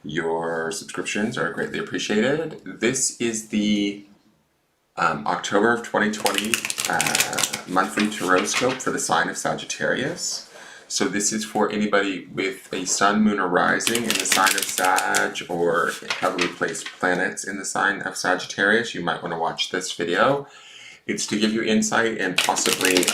Your subscriptions are greatly appreciated. This is the October of 2020 monthly Tarotscope for the sign of Sagittarius. So this is for anybody with a sun, moon, or rising in the sign of Sag, or heavily placed planets in the sign of Sagittarius. You might want to watch this video. It's to give you insight and possibly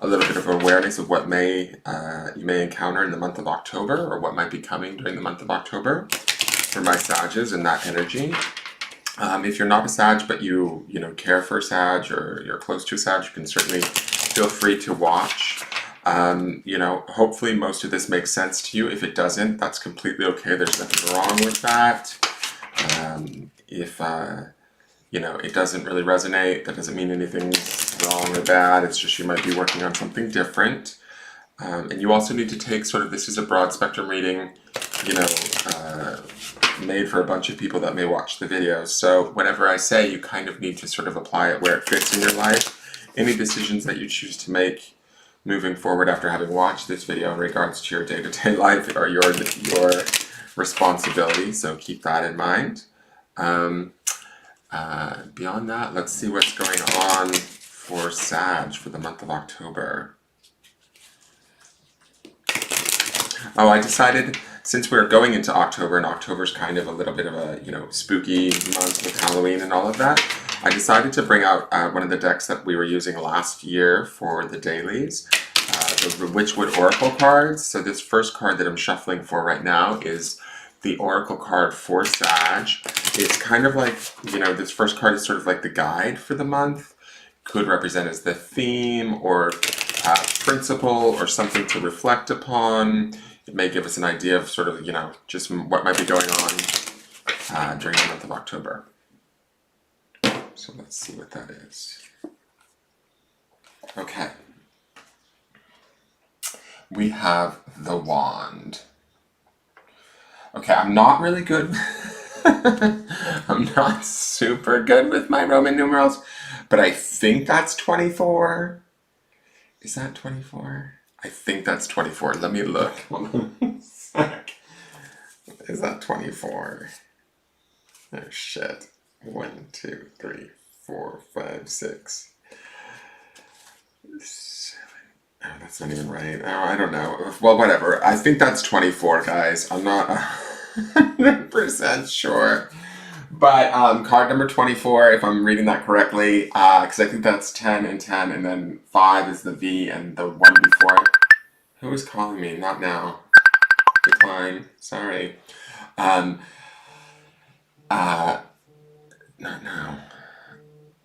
a little bit of awareness of what you may encounter in the month of October, or what might be coming during the month of October for my Sages and that energy. If you're not a Sag, but you care for a Sag, or you're close to a Sag, you can certainly feel free to watch. Hopefully most of this makes sense to you. If it doesn't, that's completely okay. There's nothing wrong with that. If it doesn't really resonate, that doesn't mean anything's wrong or bad. It's just you might be working on something different. And you also need to take this is a broad spectrum reading, made for a bunch of people that may watch the video. So whatever I say, you kind of need to sort of apply it where it fits in your life. Any decisions that you choose to make moving forward after having watched this video in regards to your day-to-day life are your responsibility, so keep that in mind. Beyond that, let's see what's going on for Sag for the month of October. Oh, I decided, since we're going into October, and October's kind of a little bit of a, spooky month with Halloween and all of that, I decided to bring out one of the decks that we were using last year for the dailies, the Witchwood Oracle cards. So this first card that I'm shuffling for right now is the Oracle card for Sag. It's kind of like, this first card is sort of like the guide for the month. Could represent as the theme or principle or something to reflect upon. It may give us an idea of sort of, just what might be going on during the month of October. So let's see what that is. Okay. We have the Wand. Okay, I'm not really good. I'm not super good with my Roman numerals, but I think that's 24. Is that 24? I think that's 24. Let me look. Hold on a sec. Is that 24? Oh, shit. 1, 2, 3, 4, 5, 6, 7. Oh, that's not even right. Oh, I don't know. Well, whatever. I think that's 24, guys. I'm not 100% sure. But card number 24, if I'm reading that correctly, because I think that's 10 and 10, and then 5 is the V, and the one before it. Who is calling me? Not now. Decline. Sorry. Not now.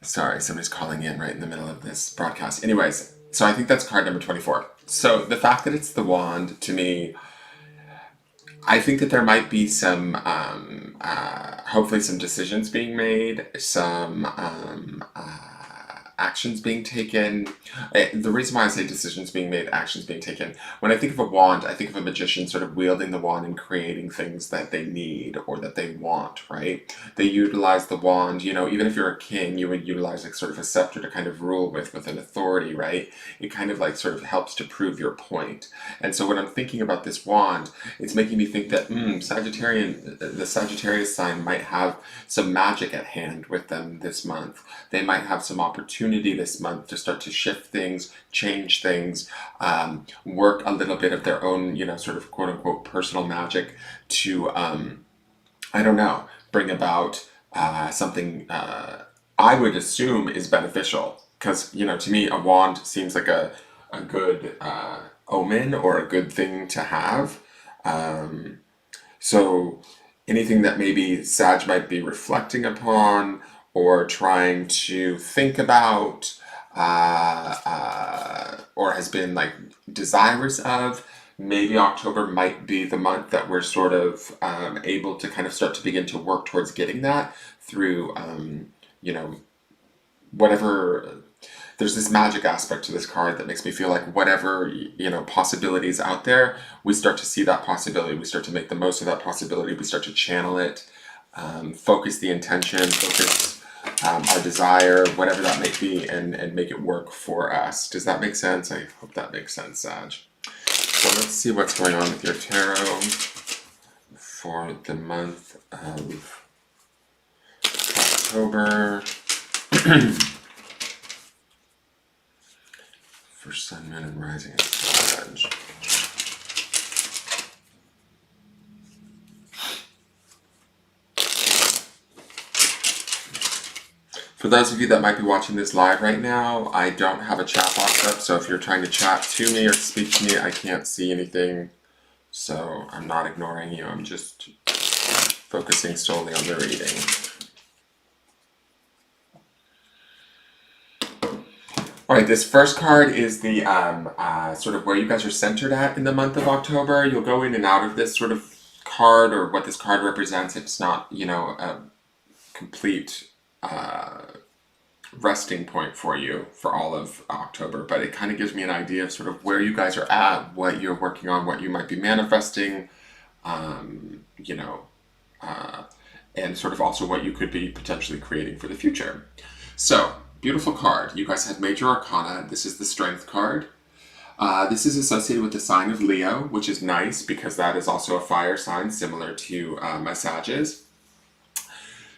Sorry, somebody's calling in right in the middle of this broadcast. Anyways, so I think that's card number 24. So the fact that it's the Wand, to me, I think that there might be some, hopefully some decisions being made, some actions being taken. The reason why I say decisions being made, actions being taken, when I think of a wand, I think of a magician sort of wielding the wand and creating things that they need or that they want, right? They utilize the wand, even if you're a king, you would utilize like sort of a scepter to kind of rule with an authority, right? It kind of like sort of helps to prove your point. And so when I'm thinking about this wand, it's making me think that the Sagittarius sign might have some magic at hand with them this month. They might have some opportunity this month to start to shift things, change things, work a little bit of their own, sort of quote unquote personal magic to, I don't know, bring about something I would assume is beneficial. Because, to me, a wand seems like a good omen or a good thing to have. So anything that maybe Sag might be reflecting upon or trying to think about, or has been like desirous of, maybe October might be the month that we're sort of able to kind of start to begin to work towards getting that through, whatever. There's this magic aspect to this card that makes me feel like whatever, possibilities out there, we start to see that possibility. We start to make the most of that possibility. We start to channel it, focus the intention, focus our desire, whatever that may be, and make it work for us. Does that make sense? I hope that makes sense, Sag. So let's see what's going on with your tarot for for the month of October for Sun, Moon, and Rising in Sag. For those of you that might be watching this live right now, I don't have a chat box up, so if you're trying to chat to me or speak to me, I can't see anything. So I'm not ignoring you, I'm just focusing solely on the reading. Alright, this first card is the sort of where you guys are centered at in the month of October. You'll go in and out of this sort of card, or what this card represents. It's not, you know, a complete resting point for you for all of October, but it kind of gives me an idea of sort of where you guys are at, what you're working on, what you might be manifesting, you know, and sort of also what you could be potentially creating for the future. So, beautiful card. You guys have Major Arcana. This is the Strength card. This is associated with the sign of Leo, which is nice because that is also a fire sign similar to my Sages.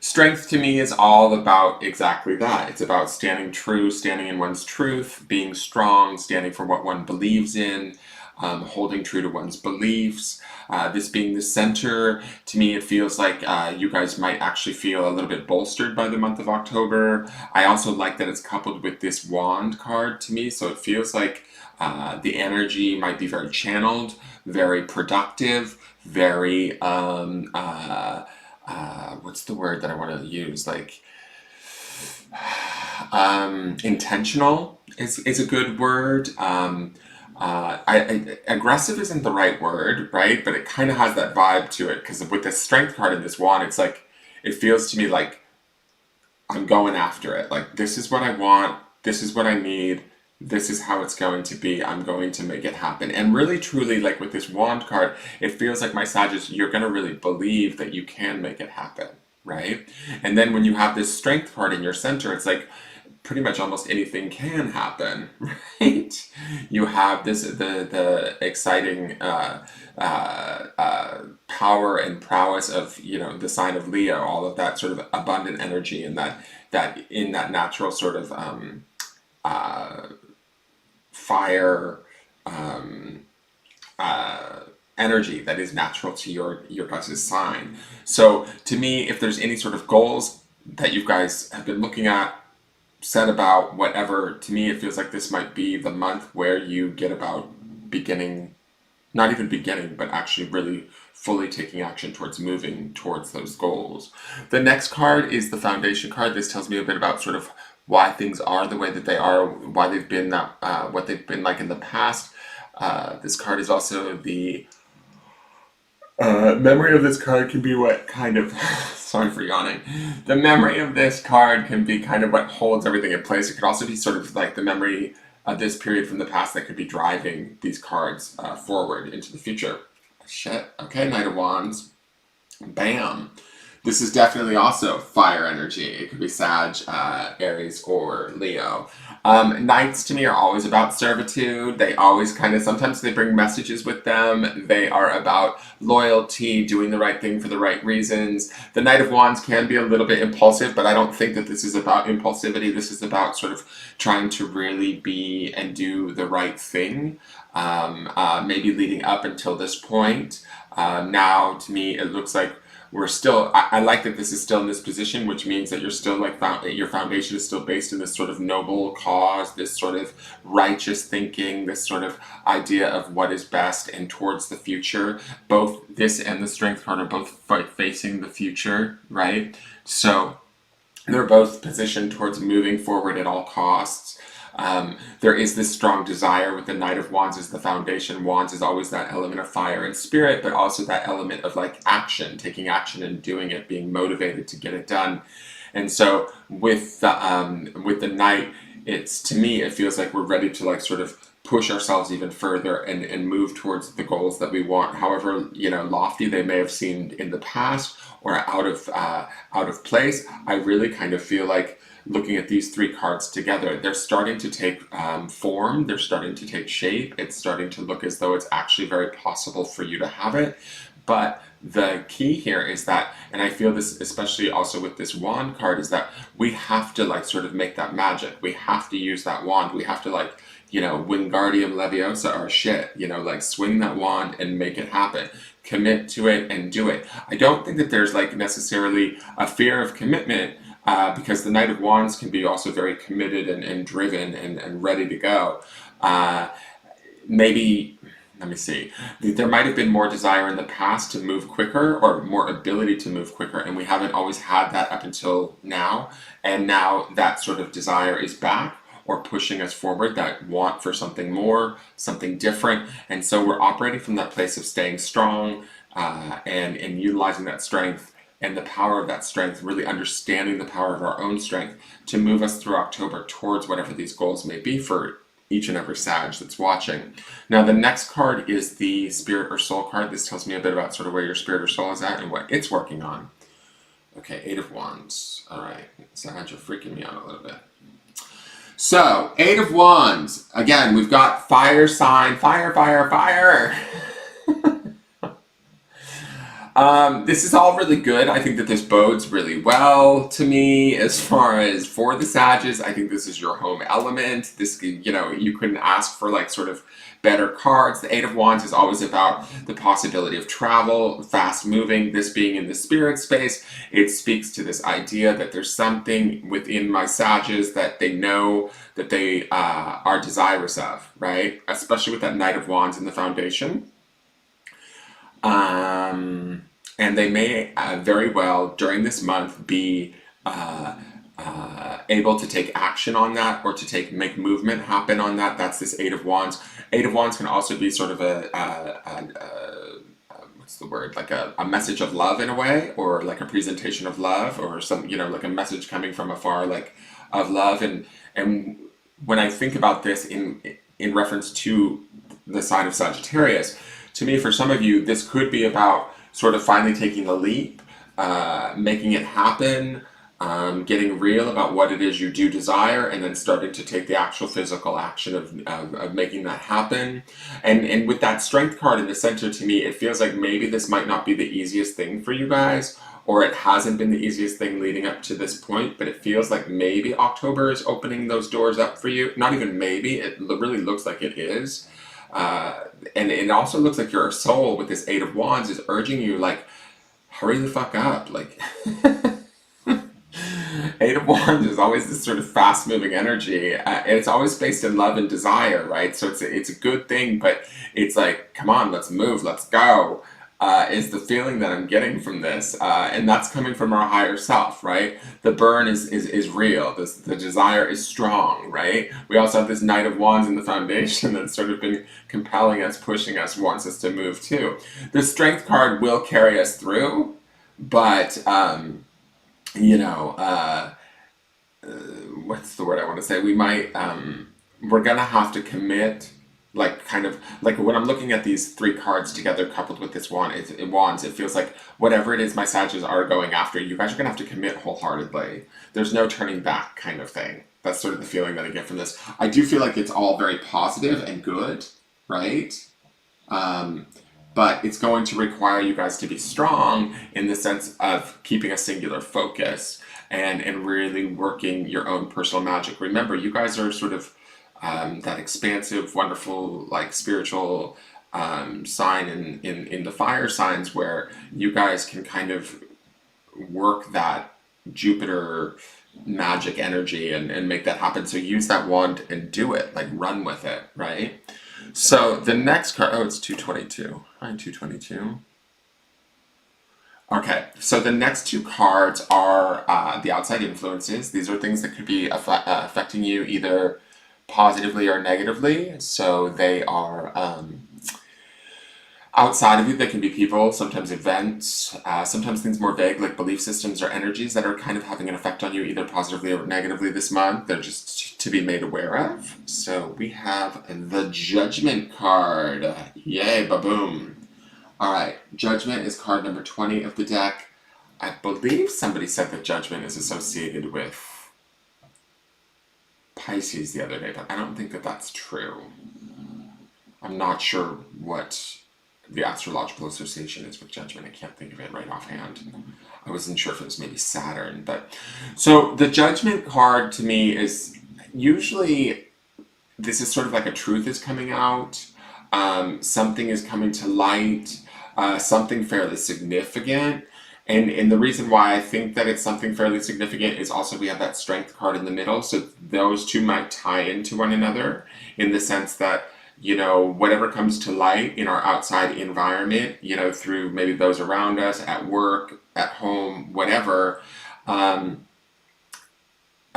Strength to me is all about exactly that. It's about standing true, standing in one's truth, being strong, standing for what one believes in, holding true to one's beliefs. This being the center, to me it feels like you guys might actually feel a little bit bolstered by the month of October. I also like that it's coupled with this wand card to me, so it feels like the energy might be very channeled, very productive, very what's the word that I want to use? Like, intentional is a good word. Aggressive isn't the right word, right? But it kind of has that vibe to it, because with this Strength card and this wand, it's like, it feels to me like I'm going after it. Like, this is what I want, this is what I need, this is how it's going to be, I'm going to make it happen. And really truly, like with this wand card, it feels like, my Sagittarius, you're going to really believe that you can make it happen, right? And then when you have this Strength card in your center, it's like pretty much almost anything can happen, right? You have this the exciting power and prowess of, you know, the sign of Leo, all of that sort of abundant energy, and that in that natural sort of fire energy that is natural to your guys' sign. So to me, if there's any sort of goals that you guys have been looking at, set about, whatever, to me it feels like this might be the month where you get about beginning, not even beginning, but actually really fully taking action towards moving towards those goals. The next card is the Foundation card. This tells me a bit about sort of why things are the way that they are, why they've been that, what they've been like in the past. This card is also the memory of this card can be what kind of, sorry for yawning, the memory of this card can be kind of what holds everything in place. It could also be sort of like the memory of this period from the past that could be driving these cards forward into the future. Shit. Okay, Knight of Wands. Bam. This is definitely also fire energy. It could be Sag, Aries, or Leo. Knights to me are always about servitude. They always kind of, sometimes they bring messages with them. They are about loyalty, doing the right thing for the right reasons. The Knight of Wands can be a little bit impulsive, but I don't think that this is about impulsivity. This is about sort of trying to really be and do the right thing. Maybe leading up until this point. Now, to me, it looks like we're still, I like that this is still in this position, which means that you're still like, your foundation is still based in this sort of noble cause, this sort of righteous thinking, this sort of idea of what is best and towards the future. Both this and the Strength card are both facing the future, right? So they're both positioned towards moving forward at all costs. There is this strong desire with the Knight of Wands as the foundation. Wands is always that element of fire and spirit, but also that element of like action, taking action and doing it, being motivated to get it done. And so with the Knight, it's, to me, it feels like we're ready to like sort of push ourselves even further and move towards the goals that we want, however, you know, lofty they may have seemed in the past or out of place. I really kind of feel like, looking at these three cards together, they're starting to take form, they're starting to take shape, it's starting to look as though it's actually very possible for you to have it, but the key here is that, and I feel this especially also with this wand card, is that we have to like sort of make that magic. We have to use that wand. We have to like, Wingardium Leviosa or shit, like swing that wand and make it happen. Commit to it and do it. I don't think that there's like necessarily a fear of commitment, because the Knight of Wands can be also very committed and driven and ready to go. Maybe, let me see, there might have been more desire in the past to move quicker, or more ability to move quicker, and we haven't always had that up until now. And now that sort of desire is back, or pushing us forward, that want for something more, something different. And so we're operating from that place of staying strong, and utilizing that strength and the power of that strength, really understanding the power of our own strength to move us through October towards whatever these goals may be for each and every Sag that's watching. Now, the next card is the Spirit or Soul card. This tells me a bit about sort of where your Spirit or Soul is at and what it's working on. Okay, Eight of Wands. All right, Sag, you're freaking me out a little bit. So, Eight of Wands. Again, we've got fire sign, fire, fire, fire. This is all really good. I think that this bodes really well to me as far as for the Sages. I think this is your home element. This, you couldn't ask for like sort of better cards. The Eight of Wands is always about the possibility of travel, fast moving. This being in the spirit space, it speaks to this idea that there's something within my Sages that they know that they are desirous of, right? Especially with that Knight of Wands in the foundation. And they may very well during this month be able to take action on that, or to make movement happen on that. That's this Eight of Wands. Eight of Wands can also be sort of what's the word, like a message of love in a way, or like a presentation of love, or some, like a message coming from afar, like of love. And when I think about this in reference to the sign of Sagittarius, to me, for some of you, this could be about sort of finally taking the leap, making it happen, getting real about what it is you do desire, and then starting to take the actual physical action of making that happen. And with that Strength card in the center, to me, it feels like maybe this might not be the easiest thing for you guys, or it hasn't been the easiest thing leading up to this point, but it feels like maybe October is opening those doors up for you. Not even maybe, it really looks like it is. And it also looks like your soul with this Eight of Wands is urging you, like, hurry the fuck up. Like, Eight of Wands is always this sort of fast-moving energy, and it's always based in love and desire, right? So it's a good thing, but it's like, come on, let's move, let's go. Is the feeling that I'm getting from this, and that's coming from our higher self, right? The burn is real. The desire is strong, right? We also have this Knight of Wands in the foundation that's sort of been compelling us, pushing us, wants us to move too. The Strength card will carry us through, but what's the word I want to say? We might, we're gonna have to commit. Like, kind of like when I'm looking at these three cards together coupled with this wand, wands, it feels like whatever it is my Sages are going after, you guys are gonna have to commit wholeheartedly. There's no turning back, kind of thing. That's sort of the feeling that I get from this. I do feel like it's all very positive and good, right? But it's going to require you guys to be strong in the sense of keeping a singular focus and really working your own personal magic. Remember, you guys are sort of that expansive, wonderful, like spiritual sign in the fire signs, where you guys can kind of work that Jupiter magic energy and make that happen. So use that wand and do it, like run with it, right? So the next card, oh, it's 222. Hi, 222. Okay, so the next two cards are the outside influences. These are things that could be affecting you either positively or negatively. So they are outside of you. They can be people, sometimes events, sometimes things more vague like belief systems or energies that are kind of having an effect on you either positively or negatively this month. They're just to be made aware of. So we have the Judgment card. Yay, ba-boom. All right, Judgment is card number 20 of the deck. I believe somebody said that Judgment is associated with Pisces the other day, but I don't think that that's true. I'm not sure what the astrological association is with Judgment. I can't think of it right offhand. I wasn't sure if it was maybe Saturn, but so the Judgment card to me is usually, this is sort of like a truth is coming out, something is coming to light, something fairly significant. And the reason why I think that it's something fairly significant is also we have that Strength card in the middle, so those two might tie into one another in the sense that, you know, whatever comes to light in our outside environment, you know, through maybe those around us, at work, at home, whatever, a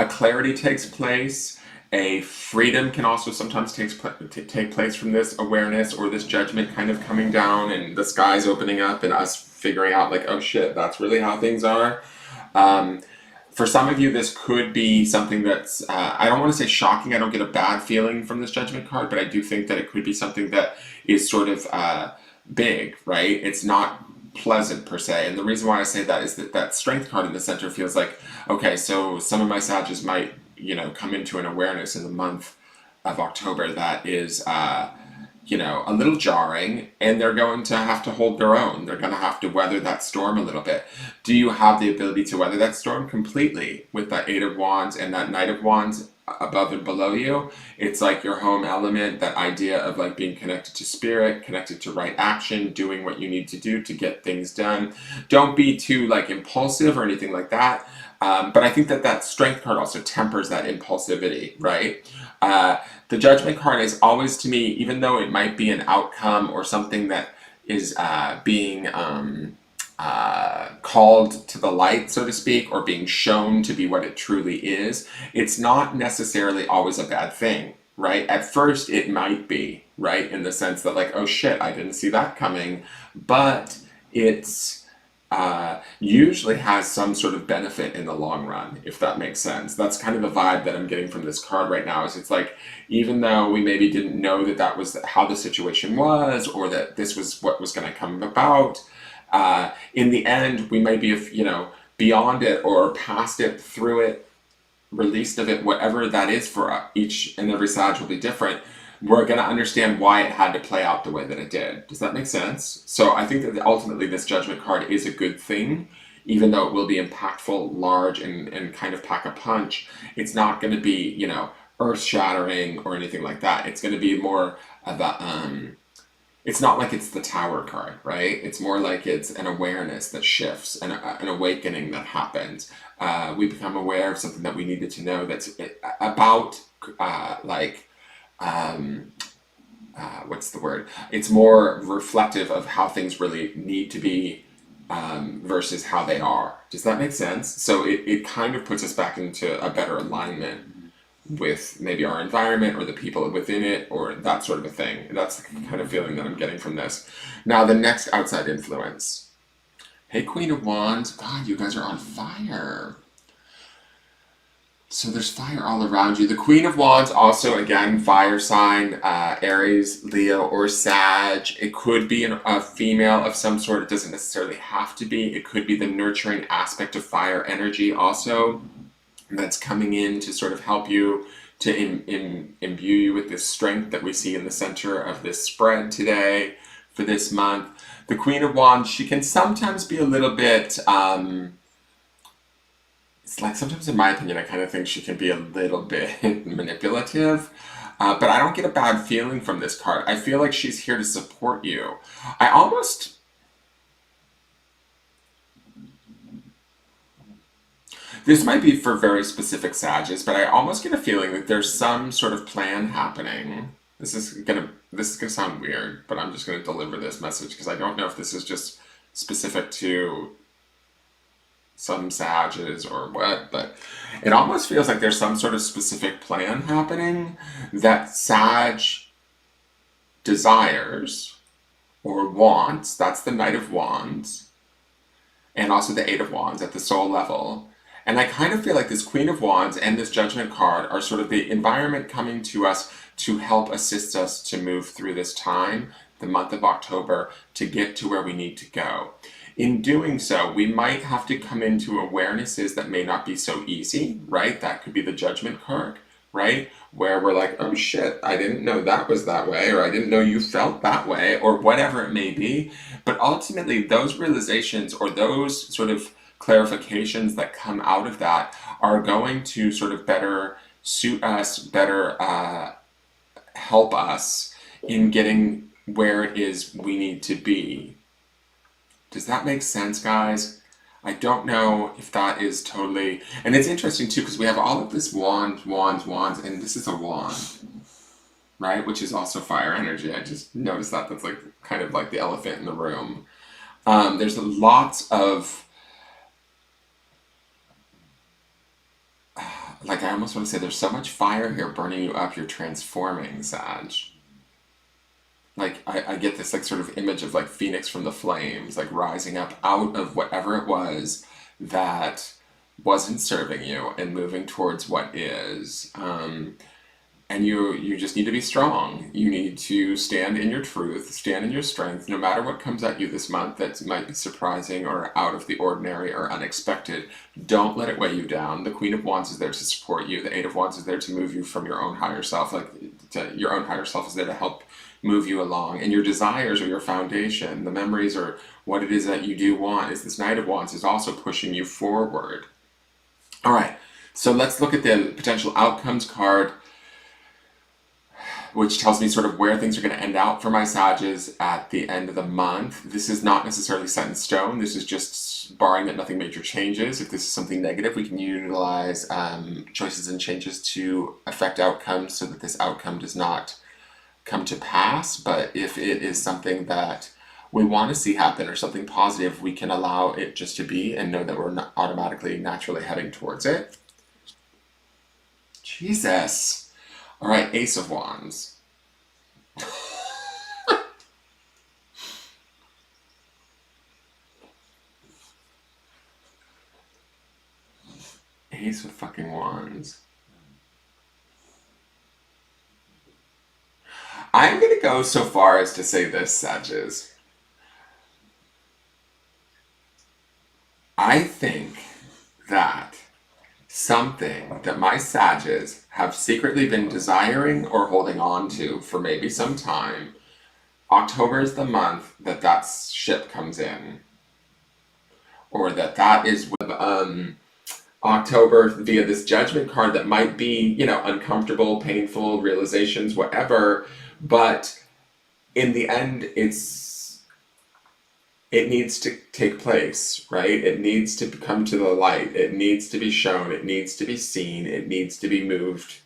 clarity takes place. A freedom can also sometimes take place from this awareness or this judgment kind of coming down and the skies opening up and us figuring out like, oh shit, that's really how things are. For some of you, this could be something that's, I don't want to say shocking, I don't get a bad feeling from this Judgment card, but I do think that it could be something that is sort of big, right? It's not pleasant per se. And the reason why I say that is that that Strength card in the center feels like, okay, so some of my Sages might, you know, come into an awareness in the month of October that is, you know, a little jarring, and they're going to have to hold their own. They're going to have to weather that storm a little bit. Do you have the ability to weather that storm completely with that Eight of Wands and that Knight of Wands above and below you? It's like your home element, that idea of like being connected to spirit, connected to right action, doing what you need to do to get things done. Don't be too like impulsive or anything like that. But I think that that Strength card also tempers that impulsivity, right? The Judgment card is always, to me, even though it might be an outcome or something that is being called to the light, so to speak, or being shown to be what it truly is, it's not necessarily always a bad thing, right? At first, it might be, right? In the sense that like, oh shit, I didn't see that coming, but it's usually has some sort of benefit in the long run, if that makes sense. That's kind of the vibe that I'm getting from this card right now, is it's like, even though we maybe didn't know that that was how the situation was, or that this was what was going to come about, in the end, we might be, you know, beyond it or past it, through it, released of it, whatever that is for each and every Sag will be different. We're going to understand why it had to play out the way that it did. Does that make sense? So I think that ultimately this Judgment card is a good thing, even though it will be impactful, large, and kind of pack a punch. It's not going to be, you know, earth-shattering or anything like that. It's going to be more of a, it's not like it's the Tower card, right? It's more like it's an awareness that shifts, an awakening that happens. We become aware of something that we needed to know that's about, what's the word? It's more reflective of how things really need to be versus how they are. Does that make sense? So it kind of puts us back into a better alignment with maybe our environment or the people within it, or that sort of a thing. That's the kind of feeling that I'm getting from this. Now, the next outside influence. Hey, Queen of Wands. God, you guys are on fire. So there's fire all around you. The Queen of Wands, also, again, fire sign, Aries, Leo, or Sag. It could be a female of some sort. It doesn't necessarily have to be. It could be the nurturing aspect of fire energy also that's coming in to sort of help you, to imbue you with this strength that we see in the center of this spread today for this month. The Queen of Wands, she can sometimes be a little bit... it's like, sometimes in my opinion, I kind of think she can be a little bit manipulative, but I don't get a bad feeling from this card. I feel like she's here to support you. I almost... This might be for very specific Sages, but I almost get a feeling that there's some sort of plan happening. This is gonna sound weird, but I'm just gonna deliver this message because I don't know if this is just specific to some Sages or what, but it almost feels like there's some sort of specific plan happening that Sag desires or wants. That's the Knight of Wands, and also the Eight of Wands at the soul level. And I kind of feel like this Queen of Wands and this Judgment card are sort of the environment coming to us to help assist us to move through this time, the month of October, to get to where we need to go. In doing so, we might have to come into awarenesses that may not be so easy, right? That could be the Judgment card, right? Where we're like, oh shit, I didn't know that was that way, or I didn't know you felt that way, or whatever it may be. But ultimately, those realizations or those sort of clarifications that come out of that are going to sort of better suit us, better help us in getting where it is we need to be. Does that make sense, guys? I don't know if that is totally... And it's interesting, too, because we have all of this wands, and this is a wand, right? Which is also fire energy. I just noticed that. That's like kind of like the elephant in the room. There's lots of... Like, I almost want to say there's so much fire here burning you up, you're transforming, Sag. Like, I get this, like, sort of image of, like, Phoenix from the flames, like, rising up out of whatever it was that wasn't serving you and moving towards what is. And you just need to be strong. You need to stand in your truth, stand in your strength, no matter what comes at you this month that might be surprising or out of the ordinary or unexpected. Don't let it weigh you down. The Queen of Wands is there to support you. The Eight of Wands is there to move you from your own higher self. Your own higher self is there to help move you along. And your desires are your foundation. The memories or what it is that you do want is this Knight of Wands is also pushing you forward. All right, so let's look at the potential outcomes card, which tells me sort of where things are going to end out for my Sages at the end of the month. This is not necessarily set in stone. This is just barring that nothing major changes. If this is something negative, we can utilize choices and changes to affect outcomes so that this outcome does not come to pass. But if it is something that we want to see happen or something positive, we can allow it just to be and know that we're not automatically, naturally heading towards it. Jesus. All right, Ace of Wands. Ace of fucking Wands. I'm going to go so far as to say this, Sages. I think that something that my Sages have secretly been desiring or holding on to for maybe some time, October is the month that that ship comes in. Or that is October via this Judgment card that might be, uncomfortable, painful, realizations, whatever, but in the end, it needs to take place, right? It needs to come to the light. It needs to be shown. It needs to be seen. It needs to be moved